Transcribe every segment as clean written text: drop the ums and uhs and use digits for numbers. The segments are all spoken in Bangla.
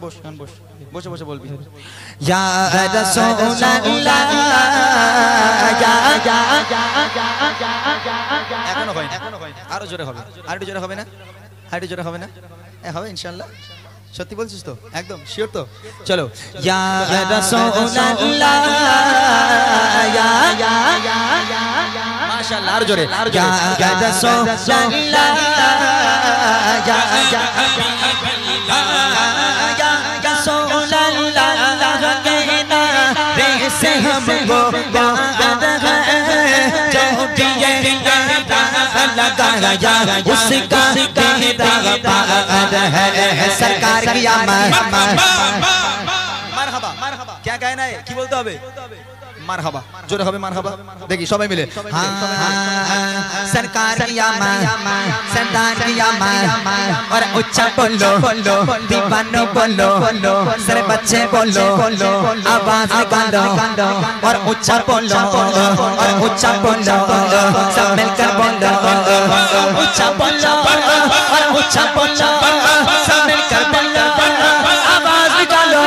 বস গান বস, বসে বসে বলবি। ইয়া রাসূলুল্লাহ এখনো হয়, আরো জোরে হবে, আরেকটু জোরে হবে না? আরেকটু জোরে হবে না? হবে ইনশাআল্লাহ। সত্যি বলছিস তো? একদম শিওর তো? চলো। ইয়া রাসূলুল্লাহ মাশাআল্লাহ, আরো জোরে। ইয়া রাসূলুল্লাহ ইয়া রাসূলুল্লাহ कहना रे से हमको याद है जो दिए लगाया उसका कहता पार है सरकार की মারহাবা। क्या कहना है? কি বলতে হবে? মারহাবা, জোরে হবে মারহাবা। দেখি সবাই মিলে। सरकार किया सरदार किया और उच्चा बोलो दीवानो बोलो सर बच्चे बोलो आवाज निकालो और उच्चा बोलो और उच्चा बोलो सब मिलकर बोलो उच्चा बोलो और उच्चा बोलो सब मिलकर बोलो आवाज निकालो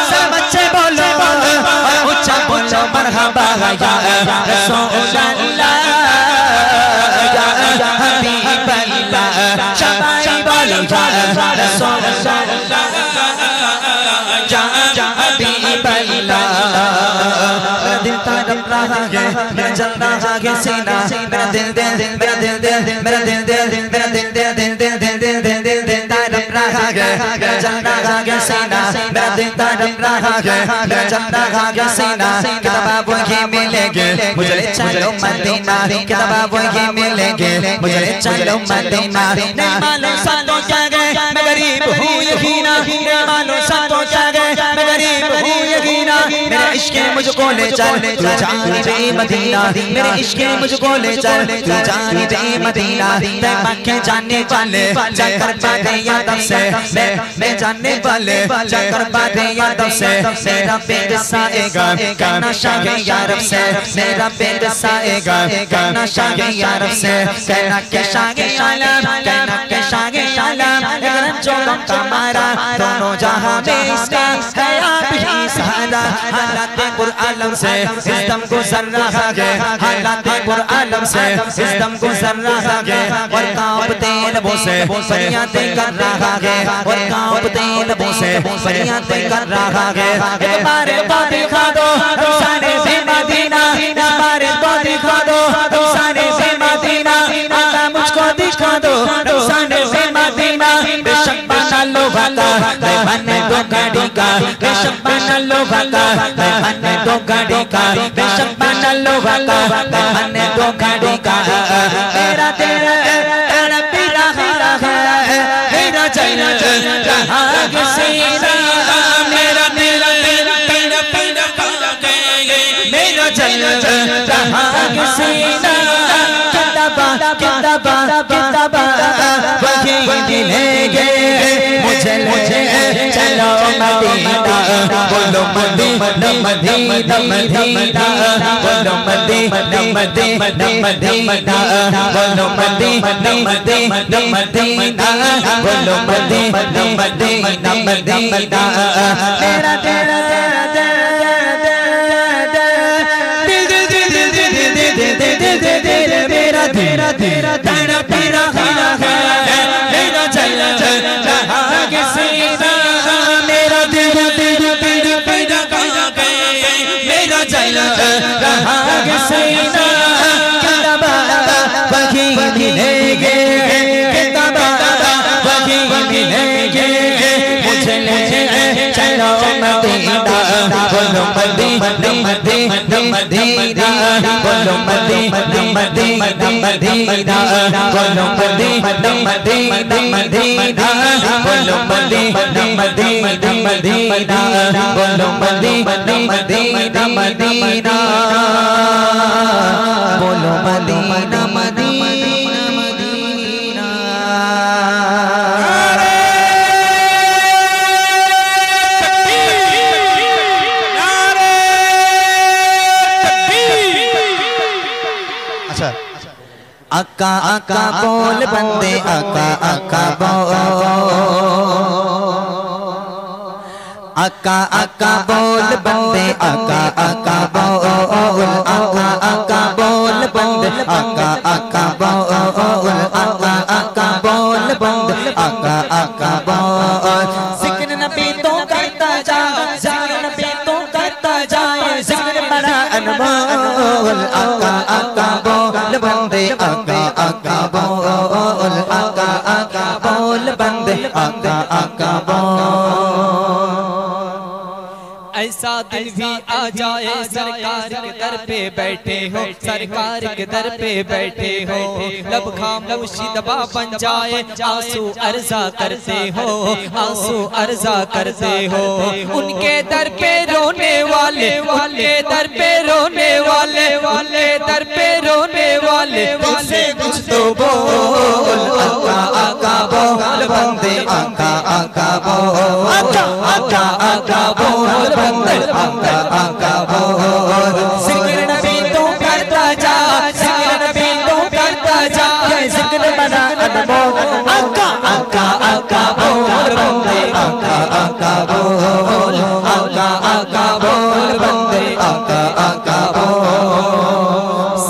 सर बच्चे बोलो और उच्चा बोलो मरहबा या रसूलल्लाह या हबीबल्लाह शबाई बोलो या रसूलल्लाह या हबीबल्लाह दिल तड़प रहा है मेरा जल रहा है सीना मेरा दिल मेरा दिल मेरा दिल मेरा दिल तड़प रहा है मेरा जल रहा है सीना मेरा दिल तड़प रहा है मेरा जल रहा है सीना किताब वही मिलेंगे मुझे चलो मदीना किताब वही मिलेंगे मुझे चलो मदीना नहीं मालूम सालों क्या गए मैं गरीब हूँ यकीना नहीं मालूम सालों क्या गए मैं गरीब हूँ यकीना मेरे इश्क मुझको ले चल तू जाने दे मदीना मेरे इश्क मुझको ले चल तू जाने दे मदीना मैं मक्के जाने वाले जाकर बातें यादव से मैं जानने वाले जाकर बातें यादव से मेरा पेट साएगा कहना शाहे यारब से मेरा पेट साएगा कहना शाहे यारब से कहना के शाहे आलम कहना के शाहे आलम अगर जो गम का मारा दोनों जहां में इसका है आप ही सहारा हालात पुरआलम से इस दम गुजर रहा है हालात पुरआलम से इस दम गुजर रहा है और कांपते लबों से फरियादें कर रहा है और कांपते लबों से फरियादें कर रहा है एक बार तो दिखा दो सारे से मदीना हमारे तो दिखा दो सारे से मदीना आका मुझको दिखा दो सारे से मदीना बेशक बना लोहा का बने दो गाड़ी का बेशक बना लोहा का बने दो गाड़ी का बेशक बना लोहा का बने दो गाड़ी का मेरा तेरा तेरा पीरा हारा है मेरा चैना जहां के सीना मेरा तेरा तेरा पीरा हारा है मेरा चैना जहां के सीना किताबा किताबा किताबा वही मिलेंगे मुझे चलो मदीना बोलो मदीना मदीना मदीना बोलो मदीना मदीना मदीना बोलो मदीना मदीना मदीना बोलो मदीना मदीना मदीना तेरा तेरा तेरा तेरा तेरा तेरा तेरा तेरा खाना है मेरा चला जहां के सीना मेरा तेरा तेरा तेरा तेरा खाना है मेरा चला जहां के सीना किताबा वही मिलेंगे किताबा वही मिलेंगे मुझे चलो मदीना बोलो मदीना मदीना मदीना बोलो मदीना मदीना मदीना बोलो मदीना मदीना मदीना बोलो मदीना मदीना मदीना बोलो मदीना मदीना मदीना बोलो मदीना मदीना मदीना आका आका बोल बंदे आका आका बोल आका आका बोल बंदे आका आका बोल आका आका बोल बंदे आका आका बोल आका आका बोल बंदे आका आका बोल जिक्र नबी तो करता जा जिक्र नबी तो करता जाए जिक्र बड़ा अनमोल आका आका बोल बंदे आका आका बोल आका आका बोल बंदे आका आका बोल। ऐसा दिन भी आ जाए सरकार के दर पे बैठे हो सरकार के दर पे बैठे हो लब खामोशी दबा बन जाए आंसू अर्जा करते हो आंसू अर्जा करते हो उनके दर पे रोने वाले उनके दर पे रोने वाले वाले दर पे रोने वाले तुझसे कुछ तो बोल आका आका बोल बंदे आका आका बोल आका आका आका बोल बंदे आका आका बोल जिक्र नबी तो करता जा जिक्र नबी तो करता जा जिक्र बड़ा अनमोल आका आका आका बोल बंदे आका आका बोल आका आका बोल बंदे आका आका बोल।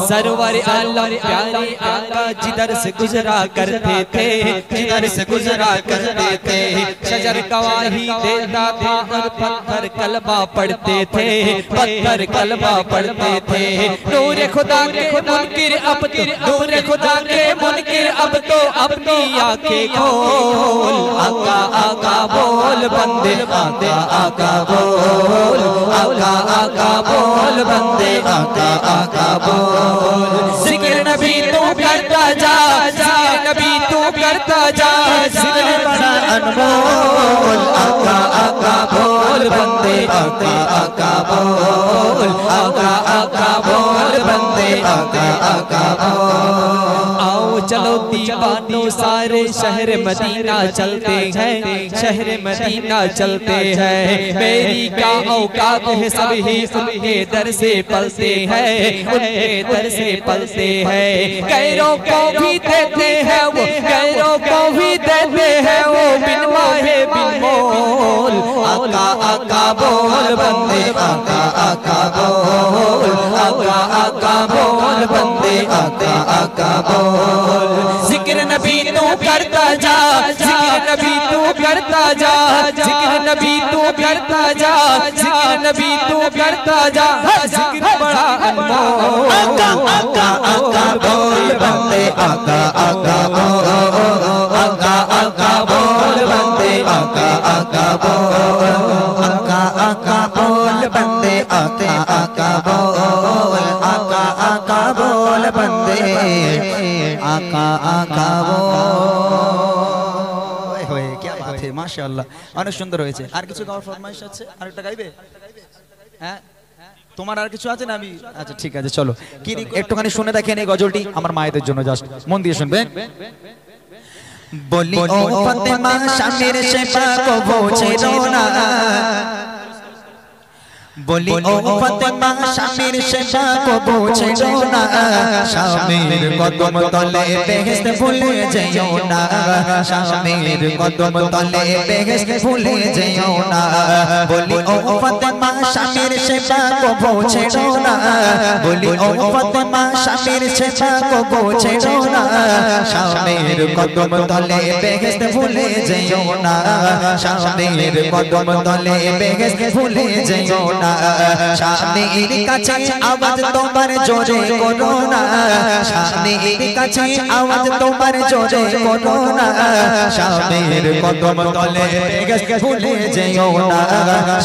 सरवर आलम प्यारे आका जिधर से गुजरा करते थे जिधर से गुजरा करते थे शजर गवाही देता था और पत्थर कलमा पढ़ते थे पत्थर कलमा पढ़ते थे नूर खुदा के मुनकिर अब तो नूर खुदा के मुनकिर अब तो अपनी आंखें खोल आका आका बोल बंदे आका आका बोल आका आका बोल बंदे आका आका बोल जिक्र नबी तू करता जा जिक्र नबी तू करता जा जिक्र बड़ा अनमोल आका आका बोल बंदे आका आका बोल आका आका बोल बंदे आका आका बोल। आओ चलो दीवानो सारे शहर मदीना चलते हैं शहर मदीना चलते हैं मेरी क्या औकात है सब ही उनके दर से पलते हैं उनके दर से पलते हैं गैरों को भी देते हैं वो गैरों को भी देते हैं वो बिन माहे बिन मोल आका आका बोल बंदे आका आका बोल आका आका बोल बंदे आका आका बोल जिक्र नबी तू करता जा जिक्र नबी तू करता जा जिक्र नबी तू करता जा जिक्र नबी तू करता जा जिक्र बड़ा अनमोल आका आका आका बोल बंदे आका आका बोल आका आका बोल बंदे आका आका बोल आका आका बोल बंदे आका आका बोल आका आका बोल बंदे आका आका बोल। হয়ে কি বাত है মাশাআল্লাহ অনেক সুন্দর হয়েছে আর কিছু গাওয়ার ফরমাইশ আছে আরেকটা গাইবে হ্যাঁ তোমার আর কিছু আছে না আমি আচ্ছা ঠিক আছে চলো কি একটুখানি শুনে দেখেন এই গজলটি আমার মায়েদের জন্য জাস্ট মন দিয়ে শুনবেন बोली ओ फातिमा शामिर शेफा को पूछे रोना बोली ओ फातिमा शामिर शेफा को पूछे रोना शामिर कदम तले बेहेश्त भूले जइयो ना शामिर कदम तले बेहेश्त भूले जइयो ना बोली ओ फातिमा शामिर शेफा को पूछे रोना बोली ओ फातिमा शामिर शेफा को पूछे रोना शामिर कदम तले बेहेश्त भूले जइयो ना शामिर कदम तले बेहेश्त भूले जइयो ना शामिर काछे आवाज तोमार जोरे करो ना शामिर काछे आवाज तोमार जोरे करो ना शामिर कदम तले बेहेश्त भूले जइयो ना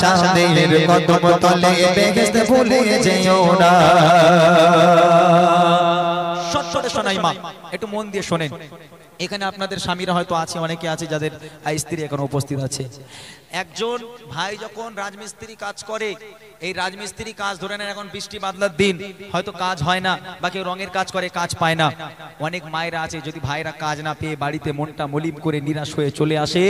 शामिर कदम तले बेहेश्त भूले जइयो ना। সত্যতে শোনাই মা একটু মন দিয়ে শোনেন এখানে আপনাদের স্বামীরা হয়তো আছে অনেকে আছে যাদের স্ত্রী এখন উপস্থিত আছে একজন ভাই যখন রাজমিস্ত্রি কাজ করে এই রাজমিস্ত্রি কাজ ধরে নেন এখন বৃষ্টি বাদলার দিন হয়তো কাজ হয় না বা কেউ রঙের কাজ করে কাজ পায় না অনেক মায়েরা আছে যদি ভাইরা কাজ না পেয়ে বাড়িতে মনটা মলিন করে নিরাশ হয়ে চলে আসে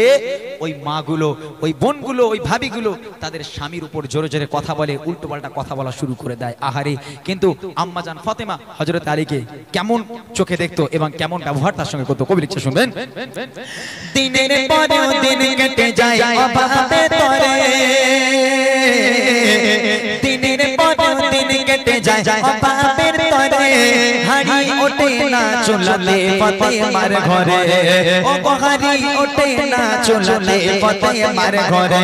ওই মাগুলো ওই বোনগুলো ওই ভাবিগুলো তাদের স্বামীর উপর জোরে জোরে কথা বলে উল্টোপাল্টা কথা বলা শুরু করে দেয় আহারে কিন্তু আম্মাজান ফাতেমা হযরত আলীকে কেমন চোখে দেখতো এবং কেমন ব্যবহার তার সঙ্গে করতো কবি লিখছে শুনবেন দিনের পর দিন কেটে যায় অভাবে তোরে যায় বাপের তরে হাড়ি ওঠে না চুলাতে ফাতেমার ঘরে ও হাড়ি ওঠে না চুলাতে ফাতেমার ঘরে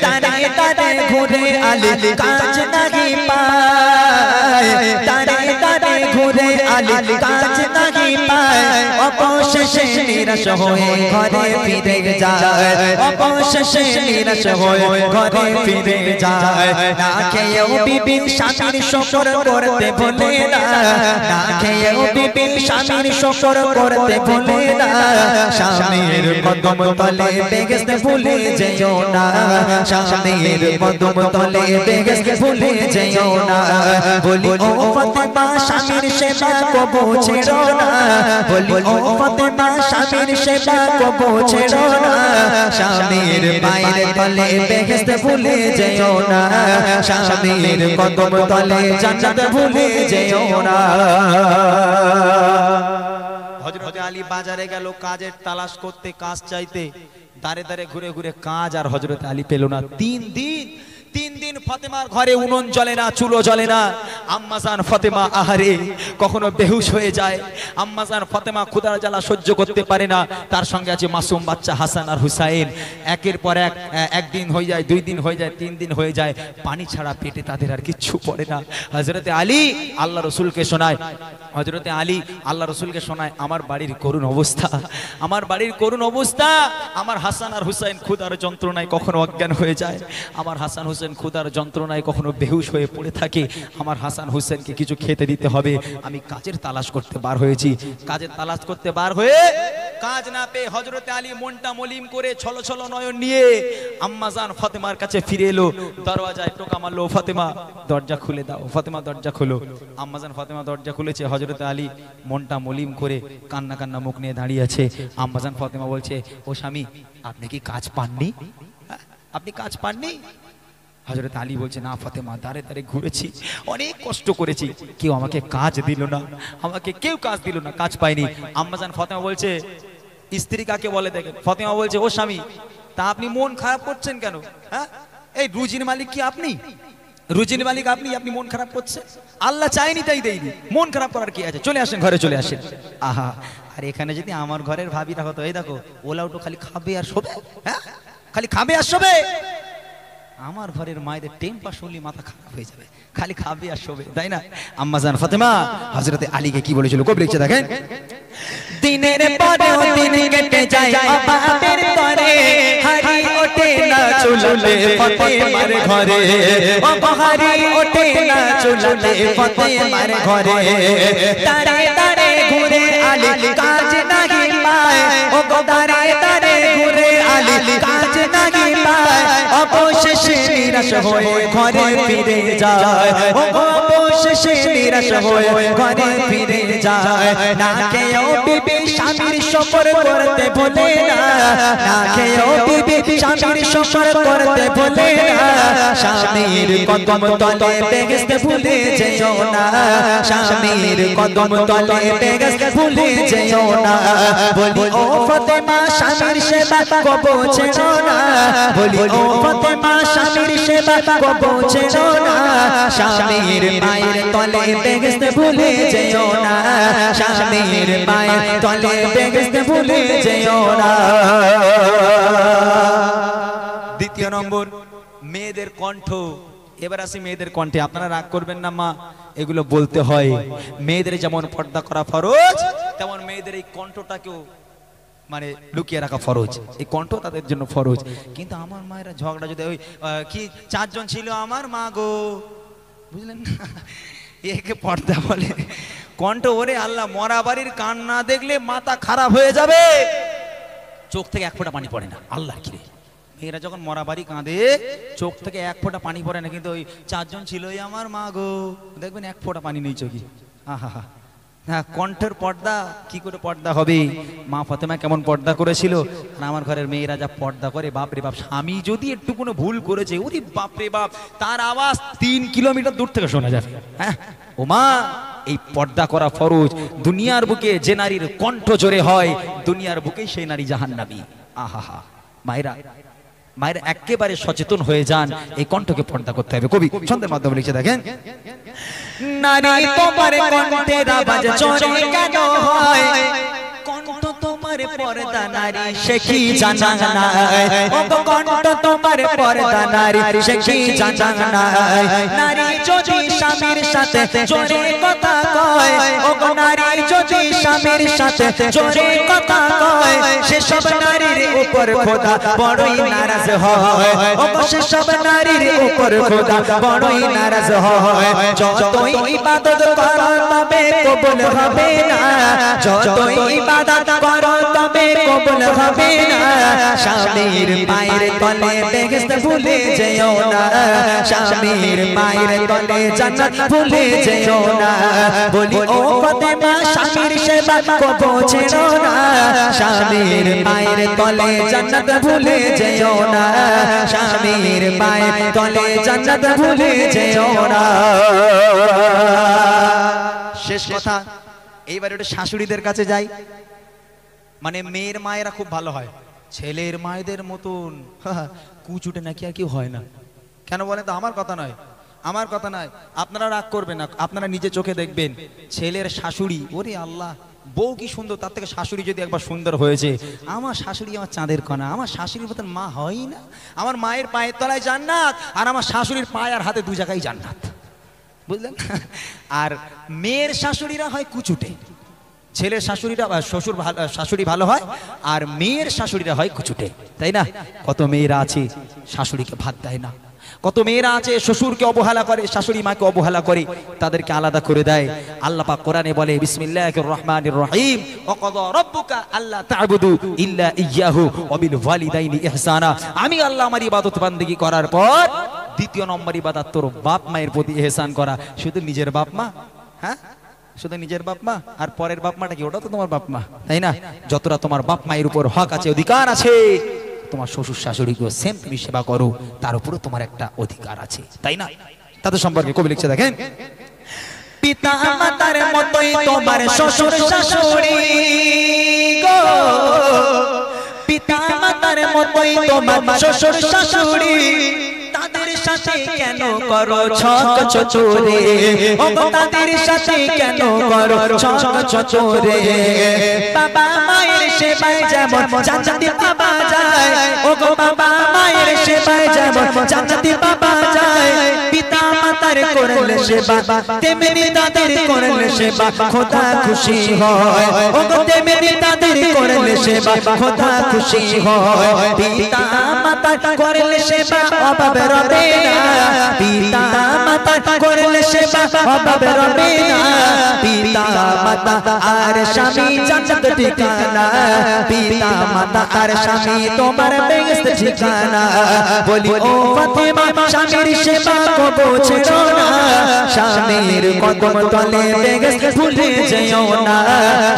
তারে তারে ঘুরে আলী কাজ নাহি পায় তারে তারে ঘুরে আলী কাজ নাহি পায় অবশেষে নিরাশ হয়ে ঘরে ফিরে যায় অবশেষে নিরাশ হয়ে ঘরে ফিরে যায় না খেয়েও বিবি স্বামীর শকর করতে ভুলে না না খেয়েও বিবি স্বামীর শকর করতে ভুলে না স্বামীর কদম তলে বেহেশত ভুলে যেও না স্বামীর কদম তলে বেহেশত ভুলে যেও না বলি ও ফাতেমা স্বামীর সেবা কবু ছেড়ো না বলি ও ফাতেমা স্বামীর সেবা কবু ছেড়ো না স্বামীর পায়ের তলে বেহেশত ভুলে যেও না স্বামীর কদম তলে জান্নাত ভুলে যেও না হযরত আলী বাজারে গেল কাজের তালাশ করতে, কাজ চাইতে, দাঁড়ে দাঁড়ে ঘুরে ঘুরে কাজ আর হযরত আলী পেল না। 3 দিন ফাতেমার ঘরে উনুন জ্বলে না, চুলো জ্বলে না। আম্মাজান ফাতেমা আহারে কখনো বেহুশ হয়ে যায়। আম্মাজান ফাতেমা ক্ষুধার জ্বালা সহ্য করতে পারে না। তার সঙ্গে আছে মাসুম বাচ্চা হাসান আর হুসাইন। একের পর এক, একদিন হয়ে যায়, 2 দিন হয়ে যায়, 3 দিন হয়ে যায়, পানি ছাড়া পেটে তাদের আর কিচ্ছু পড়ে না। হযরতে আলী আল্লাহ রাসূলকে শোনায়, হযরতে আলী আল্লাহ রাসূলকে শোনায়, আমার বাড়ির করুণ অবস্থা, আমার বাড়ির করুণ অবস্থা। আমার হাসান আর হুসাইন ক্ষুধার যন্ত্রণায় কখনো অজ্ঞান হয়ে যায়, আমার হাসান হুসাইন ক্ষুধার যন্ত্রণায় কখনো বেহুশ হয়ে পড়ে থাকে। আমার হাসান হুসেনকে কিছু খেতে দিতে হবে। আমি কাজের তালাশ করতে বার হয়েছি। কাজের তালাশ করতে বার হয়ে কাজ না পেয়ে হযরতে আলী মনটা মলিম করে ছলো ছলো নয়ন নিয়ে আম্মাজান ফাতেমার কাছে ফিরে এলো। দরওয়াজায় টোকা মারলো, ফাতেমা দরজা খুলে দাও, ফাতেমা দরজা খোলো। আম্মাজান ফাতেমা দরজা খুলেছে। হযরতে আলী মনটা মলিম করে কান্না কান্না মুখ নিয়ে দাঁড়িয়ে আছে। আম্মাজান ফাতেমা বলছে, ও স্বামী আপনি কি কাজ পাননি? আপনি কাজ পাননি? হযরত আলী বলছে, না ফাতেমা, দাঁড়ে দাঁড়ে ঘুরেছি, অনেক কষ্ট করেছি, কেউ আমাকে কাজ দিল না, আমাকে কেউ কাজ দিল না, কাজ পাইনি। আম্মাজান ফাতেমা বলছে, স্ত্রী কাকে বলে দেখেন। ফাতেমা বলছে, ও স্বামী তা আপনি মন খারাপ করছেন কেন? হ্যাঁ, এই রুজির মালিক কি আপনি? রুজির মালিক আপনি, আপনি মন খারাপ করছেন? আল্লাহ চাইনি তাই দেয়নি, মন খারাপ করার কি আছে? চলে আসেন, ঘরে চলে আসেন। আহা, আর এখানে যদি আমার ঘরের ভাবিরা হতো, এই দেখো ওলাউটো খালি খাবে আর শোবে, হ্যাঁ খালি খাবে আর শোবে। আমার ঘরের মায়েদের টেম্পার শুনলে মাথা খারাপ হয়ে যাবে, খালি খাবে আর শোবে, তাই না? আম্মাজান ফাতেমা হযরতে আলীকে কি বলেছিল কবি লিখছে দেখেন। দিনের পরেও দিন কেটে যায় বাপের তরে হাড়ি ওঠে না চুলাতে ফাতেমার ঘরে ও হাড়ি ওঠে না চুলাতে ফাতেমার ঘরে তারে তারে ঘুরে আলী কাজ নাহি পায় ও দাঁড়ে দাঁড়ে ঘুরে আলী কাজ নাহি পায় অবশেষে নিরাশ হয়ে ঘরে ফিরে যায় ও অবশেষে নিরাশ হয়ে ঘরে ফিরে যায় না খেয়েও বিবি স্বামীর শকর করতে ভুলে না না খেয়েও বিবি স্বামীর শকর করতে ভুলে না স্বামীর কদম তলে বেহেশত ভুলে যেও না স্বামীর কদম তলে বেহেশত ভুলে যেও না বলি ও ফাতেমা স্বামীর সেবা কবু ছেড়ো না বলি ও ফাতেমা স্বামীর সেবা কবু ছেড়ো না স্বামীর পায়ের তলে বেহেশত ভুলে যেও না স্বামীর পায়ের তলে বেহেশত ভুলে যেও না। দ্বিতীয় নম্বর, মেয়েদের কণ্ঠ। এবার আসি মেয়েদের কণ্ঠে। আপনারা রাগ করবেন না মা, এগুলো বলতে হয়। মেয়েদের যেমন পর্দা করা ফরজ, তেমন মেয়েদের এই কণ্ঠটাকেও মানে লুকিয়ে রাখা ফরজ। এই কণ্ঠ তাদের জন্য ফরজ। কিন্তু আমার মায়েরা ঝগড়া যদি ওই কি 4 জন ছিল আমার মা গো, বুঝলেন না, একে পর্দা বলে। কণ্ঠ, ওরে আল্লাহ, মরা বাড়ির কান না দেখলে মাথা খারাপ হয়ে যাবে। চোখ থেকে 1 ফোঁটা পানি পড়ে না, আল্লাহ কি রে। মেয়েরা যখন মরা বাড়ি কাঁদে চোখ থেকে 1 ফোঁটা পানি পড়ে না, কিন্তু ওই 4 জন ছিলই আমার মা গো, দেখবেন 1 ফোঁটা পানি নেই চোখে। আহা হা। হ্যাঁ, কণ্ঠের পর্দা কি করে পর্দা হবে? মা ফাতেমা কেমন পর্দা করেছিল, আর আমার ঘরের মেয়েরা যা পর্দা করে, বাপরে বাপ। স্বামী যদি একটু কোনো ভুল করেছে, ওরে বাপরে বাপ, তার আওয়াজ 3 কিলোমিটার দূর থেকে শোনা যাবে। হ্যাঁ ও মা, এই পর্দা করা ফরজ। দুনিয়ার বুকে যে নারীর কণ্ঠ জোরে হয়, দুনিয়ার বুকেই সেই নারী জাহান্নামী। আহা হা। মায়েরা মায়ের একেবারে সচেতন হয়ে যান, এই কণ্ঠকে পর্দা করতে হবে। কবি ছন্দের মাধ্যমে লিখে দেখেন, নারী তোমার কণ্ঠের আওয়াজ চোরে কেন হয়, কণ্ঠ তোমার পর্দা নারী সে কি জানা না, ও কণ্ঠ তোমার পর্দা নারী সে কি জানা না। নারী যদি স্বামীর সাথে জোরে কথা কয়, ও নারী যদি স্বামীর সাথে জোরে কথা কয়, সেসব নারীর উপর খোদা বড়ই নারাজ হয়, ও সেসব নারীর উপর খোদা বড়ই নারাজ হয়। যতই ইবাদত করো তবে কবুল হবে না, যতই ইবাদত করো তবে কবুল হবে না। স্বামীর পায়ের তলে বেহেশত ভুলে যেও না, স্বামীর পায়ের তলে জান্নাত ভুলে যেও না। বলি ও ফাতেমা স্বামীর সেবা কবো ছেড়ো না, স্বামীর পায়ের তলে জান্নাত ভুলে যেও না, স্বামীর পায়ের তলে জান্নাত ভুলে যেও না। শেষ কথা, এইবার একটু শাশুড়িদের কাছে যাই। মানে মেয়ের মায়েরা খুব ভালো হয়, ছেলের মায়েদের মতন কুচুটে নাকি আর কেউ হয় না। কেন বলেন তো? আমার কথা নয়, আমার কথা নয়, আপনারা রাগ করবেন না, আপনারা নিজে চোখে দেখবেন ছেলের শাশুড়ি, ওরে আল্লাহ বউ কি সুন্দর, তার থেকে শাশুড়ি যদি একবার সুন্দর হয়েছে। আমার শাশুড়ি আমার চাঁদের কণা, আমার শাশুড়ির মতন মা হয়ই না। আমার মায়ের পায়ের তলায় জান্নাত, আর আমার শাশুড়ির পায়ে আর হাতে দু জায়গায় জান্নাত, বুঝলেন? আর মেয়ের শাশুড়িরা হয় কুচুটে, ছেলের শাশুড়িরা শ্বশুর শাশুড়ি ভালো হয়, আর মেয়ের শাশুড়িরা হয় কুচুটে, তাই না? কত মেয়েরা আছে শাশুড়িকে ভাত দেয় না, কত মেয়েরা আছে শ্বশুরকে অবহেলা করে, শাশুড়ি মাকে অবহেলা করে, তাদেরকে আলাদা করে দেয়। আল্লাহ পাক কোরআনে বলে, বিসমিল্লাহির রহমানির রহিম, ওয়াকাদা রাব্বুকা আল্লা তা'বুদু ইল্লা ইয়্যাহু ওয়া বিল ওয়ালিদাইনি ইহসানা। আমি আল্লাহ আমার ইবাদত বান্দেগী করার পর দ্বিতীয় নম্বর ইবাদত তোর বাপ মায়ের প্রতি ইহসান করা। শুধু নিজের বাপ মা, হ্যাঁ শুধু নিজের বাপ মা, আর পরের বাপ মাটা কি? ওটা তো তোমার বাপ মা, তাই না? যতটা তোমার বাপ মায়ের উপর হক আছে, অধিকার আছে, তোমার শ্বশুর শাশুড়িকেও সেম তুমি সেবা করো, তার উপরও তোমার একটা অধিকার আছে, তাই না? তাদের সম্পর্কে কবি লিখছে দেখেন, পিতা মাতার মতোই তোমার শ্বশুর শাশুড়ি গো, পিতা মাতার মতোই তোমার শ্বশুর শাশুড়ি, তাদের সাথে কেন করো ছক চচুরে, ও তাদের সাথে কেন করো ছক চচুরে। বাবা মায়ের সেবায় যেমন জান্নাতি বাবা যায়, ও গো বাবা মায়ের সেবায় যেমন জান্নাতি বাবা যায়, পিতা মাতার করলে সেবা তেমনি তাদের করলে সেবা খোদা খুশি হয়, ও গো তেমনি তাদের করলে সেবা খোদা খুশি হয়। পিতা মাতার করলে সেবা অভাব রবে না, পিতা মাতা করলে সেবা অভাব রবে না। পিতা মাতা আর স্বামী জান্নাত ঠিকানা, পিতা মাতা আর স্বামী তোমার বেহেশত ঠিকানা। বলি ও ফাতেমা স্বামীর সেবা কবো ছেড়ো না, স্বামীর কদম তলে বেহেশত ভুলে যেও না,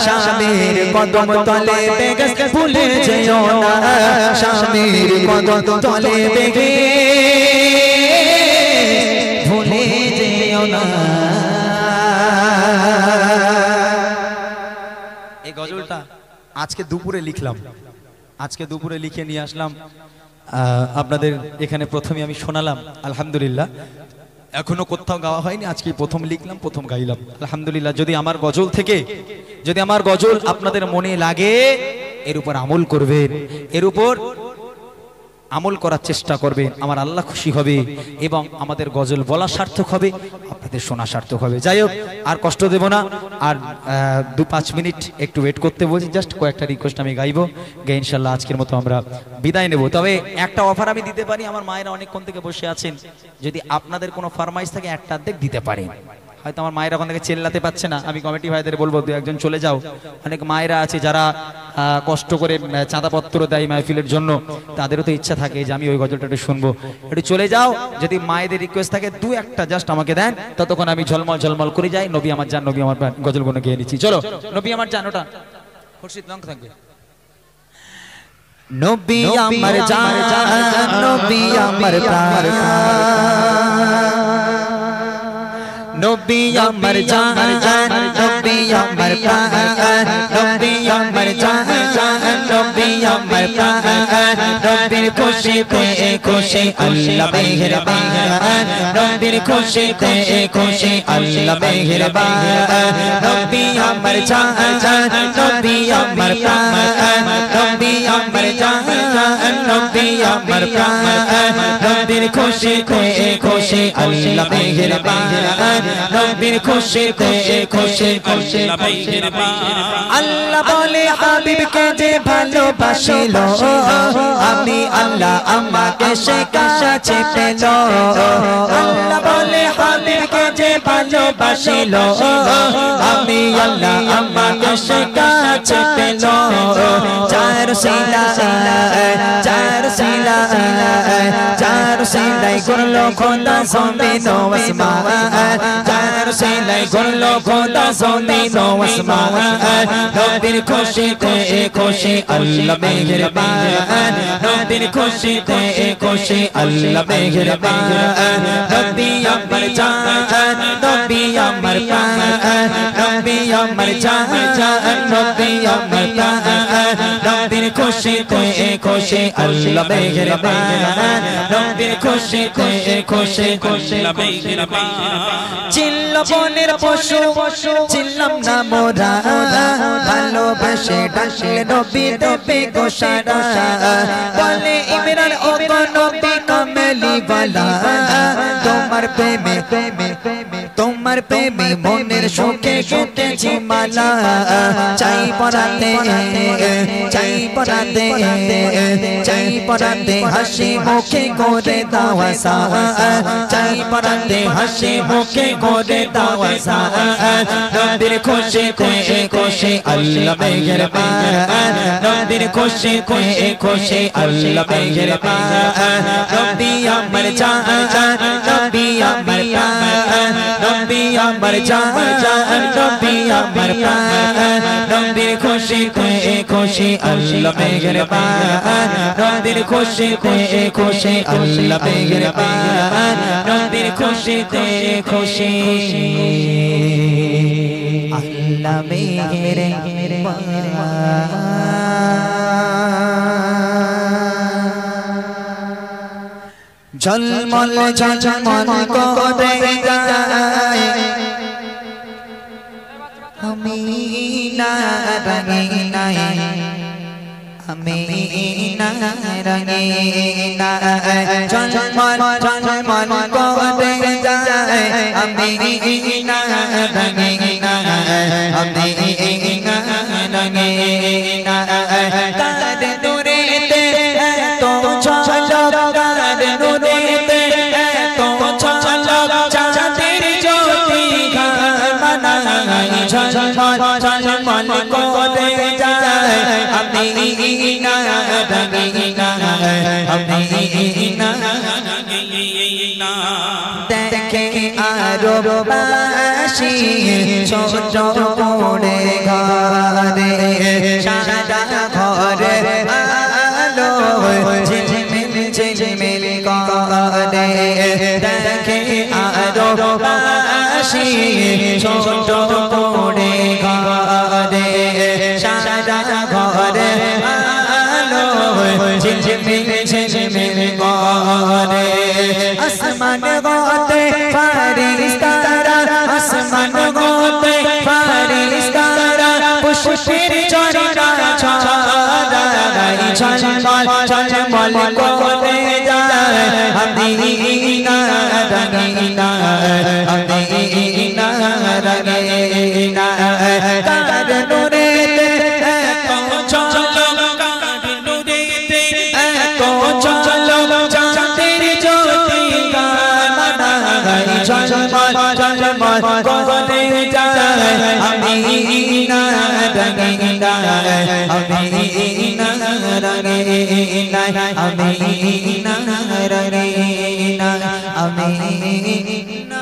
স্বামীর কদম তলে বেহেশত ভুলে যেও না, স্বামীর কদম তলে বেহেশত ভুলে যেও না। এই গজলটা আজকে দুপুরে লিখলাম, আজকে দুপুরে লিখে নিয়ে আসলাম আপনাদের এখানে, প্রথমে আমি শোনালাম, আলহামদুলিল্লাহ। এখনো কোথাও গাওয়া হয়নি, আজকে প্রথম লিখলাম, প্রথম গাইলাম, আলহামদুলিল্লাহ। যদি আমার গজল থেকে, যদি আমার গজল আপনাদের মনে লাগে, এর উপর আমল করবেন, এর উপর আমল করার চেষ্টা করবেন, আমার আল্লাহ খুশি হবে এবং আমাদের গজল বলা সার্থক হবে, আপনাদের শোনা সার্থক হবে। যাই হোক, আর কষ্ট দেব না, আর 2-5 মিনিট একটু ওয়েট করতে বলছি, জাস্ট কয়েকটা রিকোয়েস্ট আমি গাইবো, গে ইনশাল্লাহ আজকের মতো আমরা বিদায় নেব। তবে একটা অফার আমি দিতে পারি, আমার মায়েরা অনেকক্ষণ থেকে বসে আছেন, যদি আপনাদের কোনো ফরমাইশ থাকে একটা অর্ধেক দিতে পারেন। হয়তো আমার মায়েরা ওখান থেকে চেল্লাতে পারছে না, আমি কমিটি ভাইদের বলবো 2-1 চলে যাও। অনেক মায়েরা আছে যারা কষ্ট করে চাঁদাপত্র দেয় মাহফিলের জন্য, তাদেরও তো ইচ্ছা থাকে যে আমি ওই গজলটা একটু শুনবো, একটু চলে যাও। যদি মায়েদের রিকোয়েস্ট থাকে 2-1টা জাস্ট আমাকে দেন, ততক্ষণ আমি ঝলমল ঝলমল করে যাই। নবী আমার জান, নবী আমার প্রাণ গজলগুলো গেয়ে নিচ্ছি। চলো, নবী আমার জান, ওটা খুরশিদ লঙ্ক থাকবে। নবী আমার জান, নবী আমার প্রাণ, নবী আমার জান, নবী আমার প্রাণ, নবী আমার জান, নবী নবী আমার প্রাণ নবীর খুশিতে খুশি আল্লাহ মেহেরবান নবীর খুশিতে খুশি আল্লাহ মেহেরবান নবী আমার জান নবী আমার প্রাণ নবী আমার জান নবী আমার প্রাণ নবীর খুশিতে খুশি আল্লাহ মেহেরবান নবীর খুশিতে খুশি আল্লাহ মেহেরবান আল্লাহ বলে হাবিবকে যে ভালোবাসিল আমি আল্লাহ আমাকে সে কাছে পেল আল্লাহ বলে হাবিবকে যে ভালোবাসিল আমি আল্লাহ আমাকে সে কাছে পেল চার সিলা করলো খোদা জমিন ও আসমান চার সিলাই করলো খোদা জমিন ও আসমান নবীর খুশিতে খুশি আল্লাহ মেহেরবান নবীর খুশিতে খুশি আল্লাহ মেহেরবান নবী আমার জান নবী আমার প্রাণ নবী আমার জান নবী আমার প্রাণ নবীর খুশিতে খুশি আল্লাহ মেহেরবান নবীর খুশিতে খুশি আল্লাহ মেহেরবান চিল্ল বনের পশু চিল্লাম না মোরা ভালোবাসে ডাকলে নবী দেবে গো সারা বলে ইমরান ও গো নবী কামেলি ওয়ালা তোমার প্রেমে মনের সুখে সুখেছি মালা চাই পরাতে হাসি মুখে করে দাওয়াসা চাই পরাতে হাসি মুখে করে দাওয়াসা নবীর খুশিতে খুশি আল্লাহ মেহেরবান নবীর খুশিতে খুশি আল্লাহ মেহেরবান নবী আমার জান নবী আমার প্রাণ নবী আমার জান নবী আমার প্রাণ নবীর খুশিতে খুশি আল্লাহ মেহেরবান নবীর খুশিতে খুশি আল্লাহ মেহেরবান নবীর খুশিতে খুশি আল্লাহ মেহেরবান ঝলমল করে যায় আমি না রঙিনাই আমি না রঙিনা ঝলমল করে যায় আমি না রঙিনা আমি না রঙিনা তার দূরেতে তো ঝলক তার দূরেতে তো ঝলক চাঁদের জ্যোতি ঘামানাই ঝলমল করে যায় আমি না রঙিনা আমি না রঙিনা দেখে আরো বাসি ছোট করে ঘরে সারা ঘরে আলো ঝিলমিল করে দেখে আরো বাসি ছোট করে ঘরে সারা ঘরে আলো ঝিলমিল করে আসমান গোতে ফারিস্তারা আসমান গোতে ফারিস্তারা পুষ্পের চরণা ছড়াই ঝলমল করে যায় আমি না রঙিনা আমি না রঙিনা কার নূরেতে তো চলো কার নূরেতে তো চলো চাঁদের জ্যোতি গামানাই ঝলমল করে যায় আমি না রঙিনা আমি না রঙিনা আমি না রঙিনা আমি না রঙিনা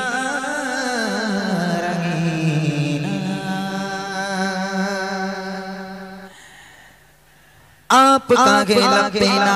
आपका लगते ना